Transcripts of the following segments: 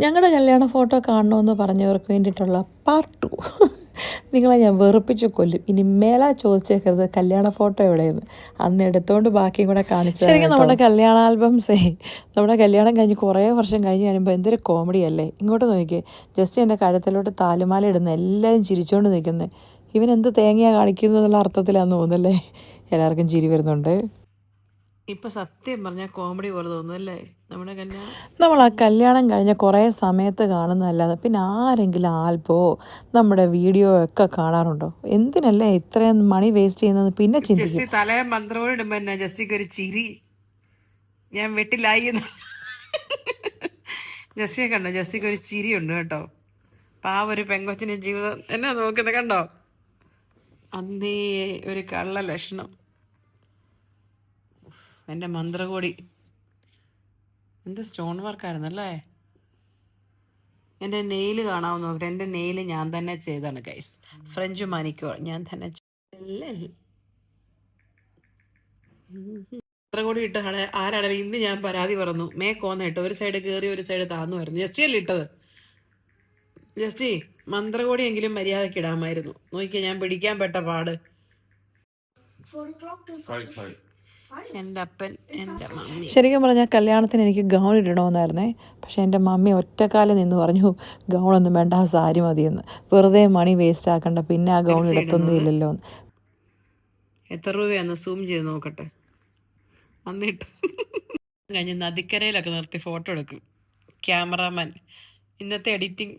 ഞങ്ങളുടെ കല്യാണ ഫോട്ടോ കാണണമെന്ന് പറഞ്ഞവർക്ക് വേണ്ടിയിട്ടുള്ള പാർട്ട് 2 നിങ്ങളെ ഞാൻ വെറുപ്പിച്ച് കൊല്ലും. ഇനി മേലാ ചോദിച്ചേക്കരുത് കല്യാണ ഫോട്ടോ എവിടെയെന്ന്. അന്ന് എടുത്തോണ്ട് ബാക്കിയും കൂടെ കാണിച്ചു. ശരിക്കും നമ്മുടെ കല്യാണ ആൽബംസേ നമ്മുടെ കല്യാണം കഴിഞ്ഞ് കുറേ വർഷം കഴിഞ്ഞ് കഴിയുമ്പോൾ എന്തൊരു കോമഡി അല്ലേ. ഇങ്ങോട്ട് നോക്കിയേ, ജസ്റ്റ് എൻ്റെ കഴുത്തിലോട്ട് താലിമാല ഇടുന്ന എല്ലാവരും ചിരിച്ചുകൊണ്ട് നിൽക്കുന്നത്. ഇവനെന്ത് തേങ്ങയാണ് കാണിക്കുന്നത് എന്നുള്ള അർത്ഥത്തിലാണെന്ന് തോന്നുന്നല്ലേ. എല്ലാവർക്കും ചിരി വരുന്നുണ്ട്. ഇപ്പം സത്യം പറഞ്ഞാൽ കോമഡി പോലെ തോന്നുന്നല്ലേ നമ്മുടെ കല്യാണം. നമ്മൾ ആ കല്യാണം കഴിഞ്ഞ കുറേ സമയത്ത് കാണുന്നതല്ലാതെ പിന്നെ ആരെങ്കിലും ആൽബോ നമ്മുടെ വീഡിയോ ഒക്കെ കാണാറുണ്ടോ? എന്തിനല്ലേ ഇത്രയും മണി വേസ്റ്റ് ചെയ്യുന്നത്? പിന്നെ ചിന്തിക്കും. തലേ മന്ത്രോട് ഇടുമ്പോൾ തന്നെ ജസ്റ്റിക്ക് ഒരു ചിരി, ഞാൻ വെട്ടിലായി ജസ്റ്റിയെ കണ്ടോ? ജസ്റ്റിക്ക് ഒരു ചിരി ഉണ്ട് കേട്ടോ. പാവ ഒരു പെങ്കൊച്ചിൻ്റെ ജീവിതം എന്നാ നോക്കുന്നത് കണ്ടോ? അന്നേ ഒരു കള്ള ലക്ഷണം. എൻ്റെ മന്ത്രകോടി എന്ത് സ്റ്റോൺ വർക്കായിരുന്നല്ലേ. എൻ്റെ നെയിൽ കാണാമെന്ന് നോക്കട്ടെ. എൻ്റെ നെയിൽ ഞാൻ തന്നെ ചെയ്താണ് ഗൈസ്. ഫ്രഞ്ച് മാനിക്യൂർ ഞാൻ തന്നെ മന്ത്രകോടി ഇട്ട് ആരാടല്ലേ. ഇന്ന് ഞാൻ പരാതി പറഞ്ഞു മേക്കോന്ന് ഇട്ട് ഒരു സൈഡ് കയറി ഒരു സൈഡ് താന്നുമായിരുന്നു. ജസ്റ്റിയല്ലേ ഇട്ടത്? ജസ്റ്റി മന്ത്രകോടി എങ്കിലും മര്യാദക്ക് ഇടാമായിരുന്നു. നോക്കിയാൽ ഞാൻ പിടിക്കാൻ പെട്ട പാട്. എൻ്റെ അപ്പൻ എൻ്റെ മമ്മി. ശരിക്കും പറഞ്ഞാൽ കല്യാണത്തിന് എനിക്ക് ഗൗൺ ഇടണമെന്നായിരുന്നേ. പക്ഷെ എൻ്റെ മമ്മി ഒറ്റക്കാലം നിന്ന് പറഞ്ഞു ഗൗണൊന്നും വേണ്ട, ആ സാരി മതിയെന്ന്. വെറുതെ മണി വേസ്റ്റ് ആക്കണ്ട, പിന്നെ ആ ഗൗൺ ഇടത്തൊന്നും ഇല്ലല്ലോ എന്ന്. എത്ര രൂപയാന്ന് സൂം ചെയ്ത് നോക്കട്ടെ. അന്നിട്ട് കഴിഞ്ഞ് നദിക്കരയിലൊക്കെ നിർത്തി ഫോട്ടോ എടുക്കും ക്യാമറാമാൻ. ഇന്നത്തെ എഡിറ്റിംഗ്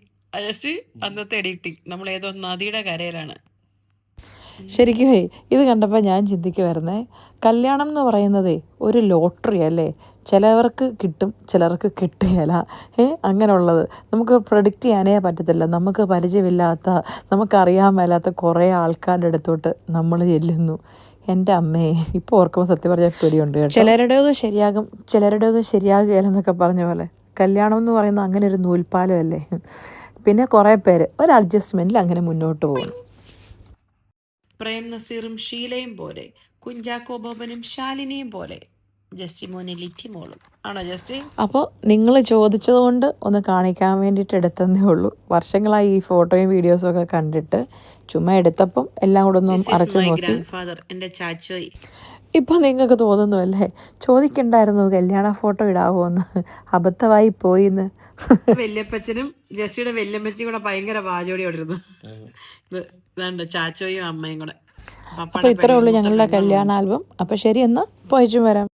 ജസ്റ്റ് അന്നത്തെ എഡിറ്റിംഗ്. നമ്മൾ ഏതോ നദിയുടെ കരയിലാണ്. ശരിക്കും ഇത് കണ്ടപ്പോൾ ഞാൻ ചിന്തിക്കുമായിരുന്നേ, കല്യാണം എന്ന് പറയുന്നതേ ഒരു ലോട്ടറി അല്ലേ. ചിലവർക്ക് കിട്ടും, ചിലർക്ക് കിട്ടുകയില്ല. അങ്ങനെയുള്ളത് നമുക്ക് പ്രഡിക്റ്റ് ചെയ്യാനേ പറ്റത്തില്ല. നമുക്ക് പരിചയമില്ലാത്ത, നമുക്കറിയാൻ മേലാത്ത കുറേ ആൾക്കാരുടെ അടുത്തോട്ട് നമ്മൾ ചെല്ലുന്നു. എൻ്റെ അമ്മേ, ഇപ്പോൾ ഓർക്കുമ്പോൾ സത്യം പറഞ്ഞാൽ പേടിയുണ്ട് കേട്ടോ. ചിലരുടേത് ശരിയാകും, ചിലരുടേത് ശരിയാകുകയില്ലെന്നൊക്കെ പറഞ്ഞ പോലെ കല്യാണം എന്ന് പറയുന്നത് അങ്ങനെ ഒരു നൂൽപ്പാലം അല്ലേ. പിന്നെ കുറേ പേര് ഒരു അഡ്ജസ്റ്റ്മെൻറ്റിൽ അങ്ങനെ മുന്നോട്ട് പോകുന്നു. പ്രേം നസീറും ഷീലയും പോലെ, കുഞ്ചാക്കോ ബോബനും ശാലിനിയും പോലെ, ജസ്റ്റി മോനെ ലിറ്റി മോളും ആണോ ജസ്റ്റി? അപ്പോൾ നിങ്ങൾ ചോദിച്ചതുകൊണ്ട് ഒന്ന് കാണിക്കാൻ വേണ്ടിയിട്ട് എടുത്തതേ ഉള്ളൂ. വർഷങ്ങളായി ഈ ഫോട്ടോയും വീഡിയോസും ഒക്കെ കണ്ടിട്ട് ചുമ്മാ എടുത്തപ്പം എല്ലാം കൂടെ ഒന്നും അരച്ചു നോക്കി. എൻ്റെ ചാച്ചോയി. ഇപ്പം നിങ്ങൾക്ക് തോന്നുന്നു അല്ലേ, ചോദിക്കണ്ടായിരുന്നു കല്യാണ ഫോട്ടോ ഇടാവോ എന്ന്, അബദ്ധമായി പോയിന്ന്. വല്യപ്പച്ചനും ജസ്റ്റിയുടെ വല്യമ്മച്ചും കൂടെ ഭയങ്കര വാചോടിയോടിരുന്നു. ഇതാണ്ട് ചാച്ചോയും അമ്മയും കൂടെ. അപ്പോൾ ഇത്രേ ഉള്ളൂ ഞങ്ങളുടെ കല്യാണ ആൽബം. അപ്പോൾ ശരി, എന്നാൽ പോയിച്ചും വരാം.